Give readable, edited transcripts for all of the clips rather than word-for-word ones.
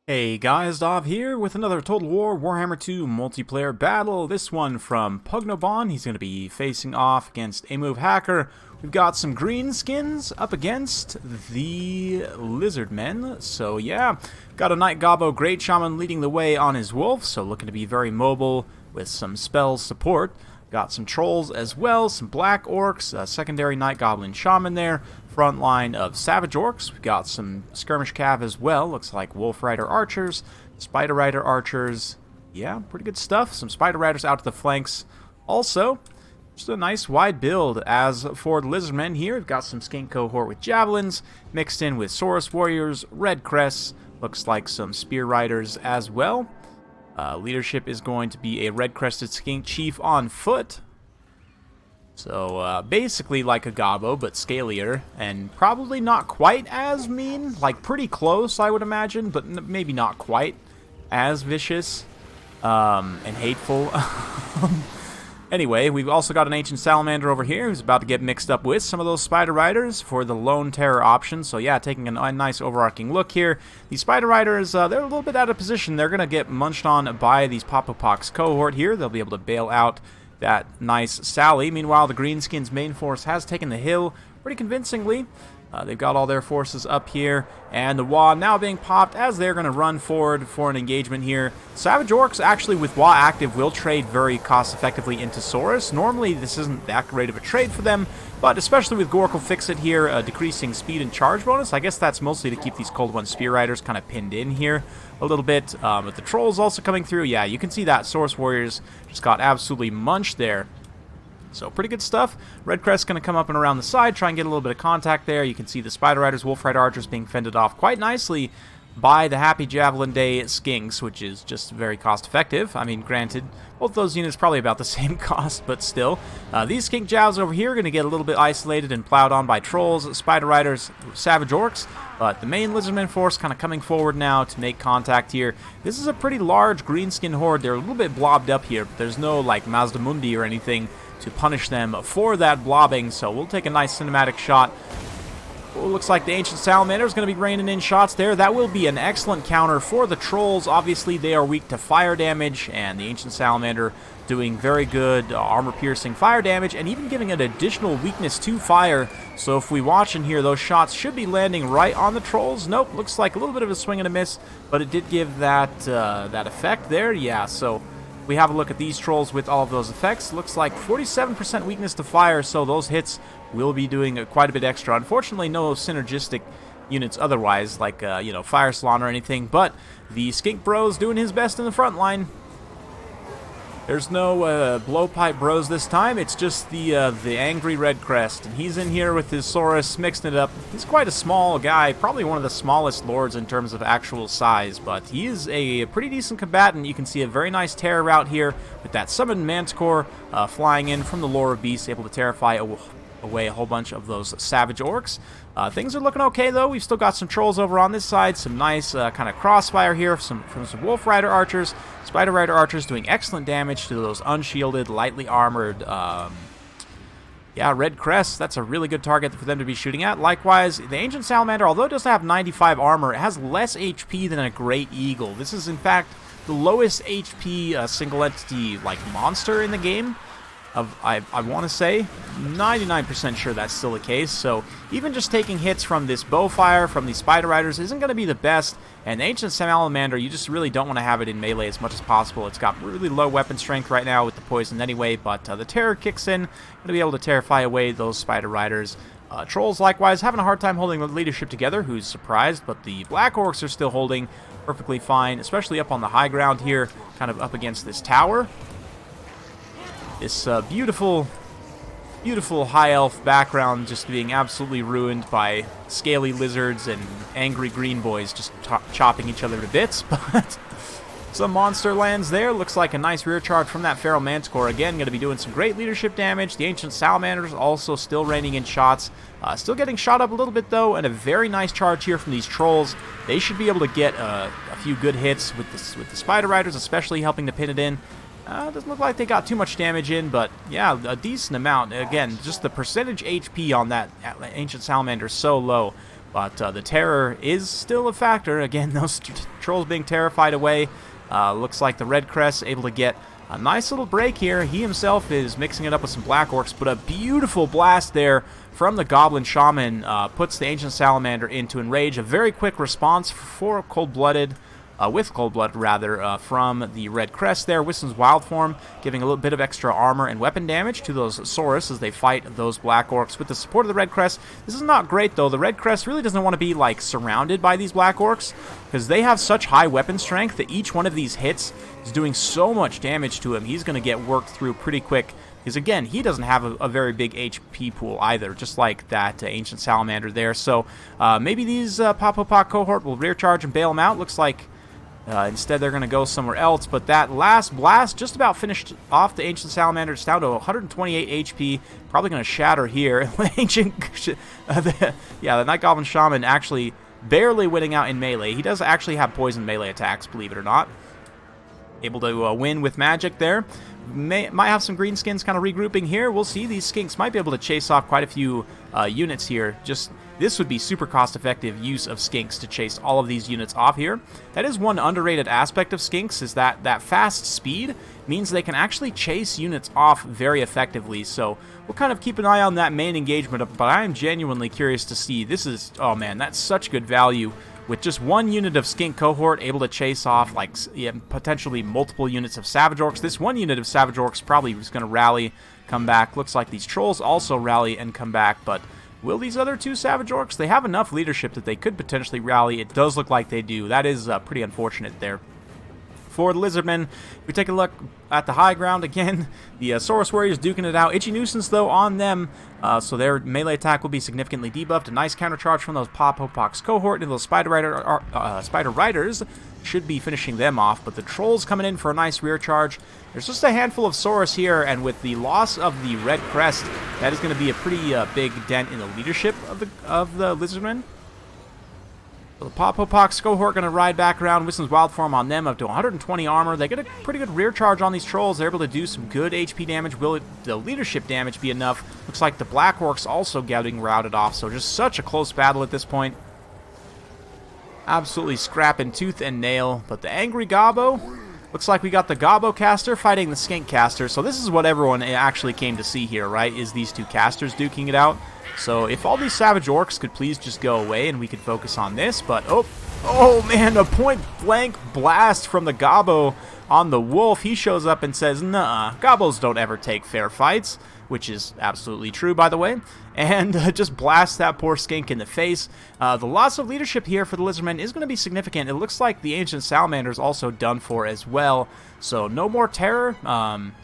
Hey guys, Dov here with another Total War Warhammer 2 multiplayer battle. This one from Pugnobon. He's going to be facing off against a move hacker. We've got some Greenskins up against the Lizardmen. So yeah, got a Knight Gobbo Great Shaman leading the way on his wolf, so looking to be very mobile with some spell support. Got some trolls as well, some black orcs, a secondary Night Goblin Shaman there, front line of Savage Orcs. We've got some Skirmish Cav as well, looks like Wolf Rider Archers, Spider Rider Archers. Yeah, pretty good stuff. Some Spider Riders out to the flanks. Also, just a nice wide build. As for the Lizardmen here, we've got some Skink Cohort with Javelins, mixed in with Saurus Warriors, Red Crests, looks like some Spear Riders as well. Leadership is going to be a red-crested skink chief on foot. So basically like a Gobbo, but scalier, and probably not quite as mean. Like pretty close, I would imagine, but maybe not quite as vicious and hateful. Anyway, we've also got an Ancient Salamander over here who's about to get mixed up with some of those Spider Riders for the Lone Terror option. So yeah, taking a nice overarching look here. These Spider Riders, they're a little bit out of position. They're going to get munched on by these Popopox cohort here. They'll be able to bail out that nice Sally. Meanwhile, the Greenskins main force has taken the hill pretty convincingly. They've got all their forces up here, and the Wa now being popped as they're going to run forward for an engagement here. Savage Orcs, actually, with Wa active, will trade very cost-effectively into Saurus. Normally, this isn't that great of a trade for them, but especially with Gorkle Fix-It here, decreasing speed and charge bonus, I guess that's mostly to keep these Cold One Spear Riders kind of pinned in here a little bit. But the Trolls also coming through. Yeah, you can see that Saurus Warriors just got absolutely munched there. So pretty good stuff. Red Crest going to come up and around the side, try and get a little bit of contact there. You can see the Spider Riders, Wolf Rider Archers being fended off quite nicely by the Happy Javelin Day Skinks, which is just very cost effective. I mean, granted, both those units probably about the same cost, but still. These Skink Javs over here are going to get a little bit isolated and plowed on by Trolls, Spider Riders, Savage Orcs, but the main Lizardman force kind of coming forward now to make contact here. This is a pretty large Greenskin horde. They're a little bit blobbed up here, but there's no like Mazdamundi or anything to punish them for that blobbing, so we'll take a nice cinematic shot. Well, looks like the Ancient Salamander is going to be raining in shots there. That will be an excellent counter for the Trolls. Obviously, they are weak to fire damage, and the Ancient Salamander doing very good armor-piercing fire damage, and even giving an additional weakness to fire. So if we watch and hear, those shots should be landing right on the Trolls. Nope, looks like a little bit of a swing and a miss, but it did give that, that effect there. Yeah, so we have a look at these Trolls with all of those effects. Looks like 47% weakness to fire, so those hits will be doing quite a bit extra. Unfortunately, no synergistic units otherwise, like, you know, Fire Salon or anything, but the Skink Bro's doing his best in the front line. There's no Blowpipe Bros this time. It's just the angry Red Crest, and he's in here with his Saurus, mixing it up. He's quite a small guy, probably one of the smallest lords in terms of actual size, but he is a pretty decent combatant. You can see a very nice terror route here with that summoned Manticore flying in from the Lore of Beasts, able to terrify away a whole bunch of those Savage Orcs. Things are looking okay, though. We've still got some Trolls over on this side, some nice kind of crossfire here from some Wolf Rider Archers, Spider Rider Archers doing excellent damage to those unshielded, lightly armored, yeah, Red Crests. That's a really good target for them to be shooting at. Likewise, the Ancient Salamander, although it doesn't have 95 armor, it has less HP than a Great Eagle. This is, in fact, the lowest HP single entity, like, monster in the game. I want to say 99% sure that's still the case. So even just taking hits from this bowfire from these Spider Riders isn't going to be the best. And the Ancient Salamander, you just really don't want to have it in melee as much as possible. It's got really low weapon strength right now with the poison anyway, but the terror kicks in. Going to be able to terrify away those Spider Riders. Trolls, likewise, having a hard time holding the leadership together. Who's surprised? But the Black Orcs are still holding perfectly fine, especially up on the high ground here, kind of up against this tower. This beautiful, beautiful high elf background just being absolutely ruined by scaly lizards and angry green boys just chopping each other to bits. But some monster lands there. Looks like a nice rear charge from that Feral Manticore. Again, going to be doing some great leadership damage. The Ancient Salamanders also still raining in shots. Still getting shot up a little bit, though, and a very nice charge here from these Trolls. They should be able to get a few good hits with the Spider Riders, especially helping to pin it in. Doesn't look like they got too much damage in, but yeah, a decent amount. Again, just the percentage HP on that Ancient Salamander is so low. But the terror is still a factor. Again, those trolls being terrified away. Looks like the Red Crest able to get a nice little break here. He himself is mixing it up with some Black Orcs, but a beautiful blast there from the Goblin Shaman puts the Ancient Salamander into enrage. A very quick response for Cold-Blooded, with Cold-Blooded rather, from the Red Crest there. Wisdom's Wild Form giving a little bit of extra armor and weapon damage to those Saurus as they fight those Black Orcs with the support of the Red Crest. This is not great though. The Red Crest really doesn't want to be like surrounded by these Black Orcs because they have such high weapon strength that each one of these hits is doing so much damage to him. He's going to get worked through pretty quick. Because, again, he doesn't have a very big HP pool either, just like that Ancient Salamander there. So, maybe these Popopok cohort will rear charge and bail him out. Looks like instead they're going to go somewhere else. But that last blast just about finished off the Ancient Salamander. It's down to 128 HP. Probably going to shatter here. The Night Goblin Shaman actually barely winning out in melee. He does actually have poison melee attacks, believe it or not. Able to win with magic there. Might have some Greenskins kind of regrouping here. We'll see. These skinks might be able to chase off quite a few units here. This would be super cost-effective use of skinks to chase all of these units off here. That is one underrated aspect of skinks, is that fast speed means they can actually chase units off very effectively. So we'll kind of keep an eye on that main engagement, but I am genuinely curious to see. This is, oh man, that's such good value. With just one unit of skink cohort able to chase off like potentially multiple units of Savage Orcs. This one unit of Savage Orcs probably is going to rally, come back. Looks like these Trolls also rally and come back, but will these other two Savage Orcs? They have enough leadership that they could potentially rally. It does look like they do. That is pretty unfortunate there. For the Lizardmen, if we take a look at the high ground again, the Saurus Warriors duking it out. Itchy Nuisance, though, on them, so their melee attack will be significantly debuffed. A nice countercharge from those Popopox cohort, and those Spider Riders should be finishing them off, but the Trolls coming in for a nice rear charge. There's just a handful of Saurus here, and with the loss of the Red Crest, that is going to be a pretty big dent in the leadership of the Lizardmen. So the Popopox cohort going to ride back around. Wisdom's Wild Form on them up to 120 armor. They get a pretty good rear charge on these Trolls. They're able to do some good HP damage. Will the leadership damage be enough? Looks like the Black Orcs also getting routed off. So just such a close battle at this point. Absolutely scrapping tooth and nail. But the Angry Gobbo, looks like we got the Gobbo caster fighting the Skink caster. So this is what everyone actually came to see here, right? Is these two casters duking it out. So if all these Savage Orcs could please just go away and we could focus on this, but oh man, a point-blank blast from the Gobbo on the Wolf. He shows up and says, "Nuh-uh, Gobbos don't ever take fair fights," which is absolutely true, by the way, and just blast that poor skink in the face. The loss of leadership here for the Lizardmen is going to be significant. It looks like the Ancient Salamander is also done for as well, so no more Terror,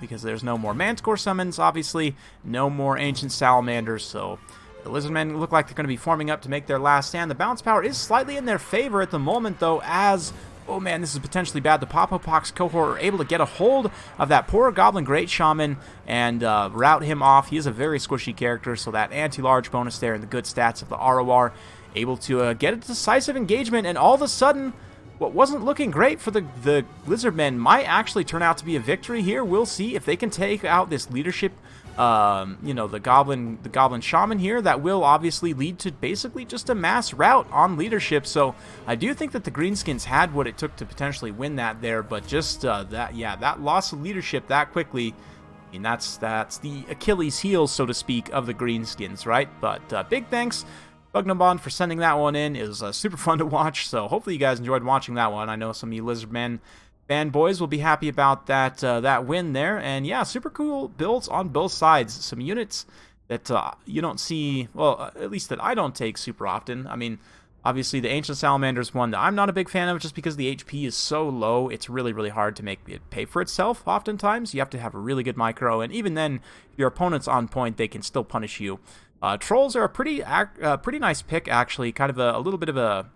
because there's no more Manticore summons, obviously, no more Ancient Salamanders, so the Lizardmen look like they're going to be forming up to make their last stand. The bounce power is slightly in their favor at the moment, though, as, oh man, this is potentially bad. The Popopox cohort are able to get a hold of that poor Goblin Great Shaman and rout him off. He is a very squishy character, so that anti-large bonus there and the good stats of the ROR, able to get a decisive engagement, and all of a sudden, what wasn't looking great for the Lizardmen might actually turn out to be a victory here. We'll see if they can take out this leadership, the Goblin Shaman here. That will obviously lead to basically just a mass rout on leadership. So I do think that the Greenskins had what it took to potentially win that there, but just that loss of leadership that quickly, I mean, that's the Achilles heel, so to speak, of the Greenskins, right? But big thanks, Bugnabond, for sending that one in. It was super fun to watch, so hopefully you guys enjoyed watching that one. I know some of you Lizardmen fanboys will be happy about that win there. And yeah, super cool builds on both sides. Some units that you don't see, well, at least that I don't take super often. I mean, obviously the Ancient Salamander is one that I'm not a big fan of just because the HP is so low. It's really, really hard to make it pay for itself oftentimes. You have to have a really good micro, and even then, if your opponent's on point, they can still punish you. Trolls are a pretty nice pick, actually. Kind of a little bit of a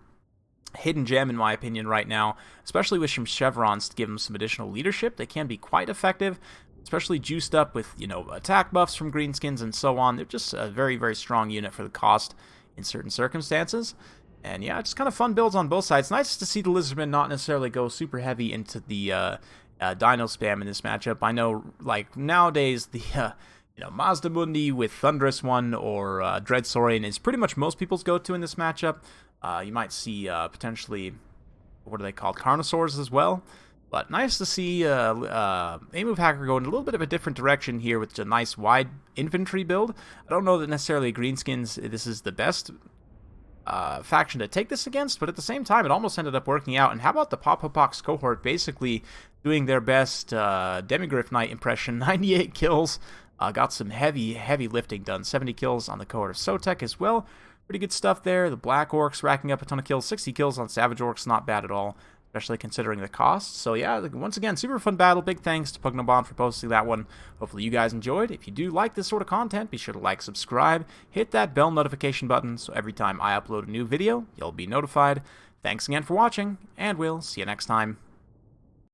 hidden gem, in my opinion, right now, especially with some chevrons to give them some additional leadership. They can be quite effective, especially juiced up with, attack buffs from Greenskins and so on. They're just a very, very strong unit for the cost in certain circumstances. And yeah, just kind of fun builds on both sides. Nice to see the Lizardmen not necessarily go super heavy into the Dino spam in this matchup. I know, like, nowadays, Mazda Mundi with Thunderous One or Dread Saurian is pretty much most people's go-to in this matchup. You might see potentially, what are they called, Carnosaurs as well. But nice to see A-Move Hacker go in a little bit of a different direction here with a nice wide infantry build. I don't know that necessarily Greenskins, this is the best faction to take this against, but at the same time, it almost ended up working out. And how about the Popopox cohort basically doing their best Demigryph Knight impression, 98 kills, got some heavy lifting done, 70 kills on the cohort of Sotek as well. Pretty good stuff there. The Black Orcs racking up a ton of kills, 60 kills on Savage Orcs, not bad at all, especially considering the cost. So yeah, once again, super fun battle. Big thanks to Pugnobon for posting that one. Hopefully you guys enjoyed. If you do like this sort of content, be sure to like, subscribe, hit that bell notification button so every time I upload a new video, you'll be notified. Thanks again for watching, and we'll see you next time.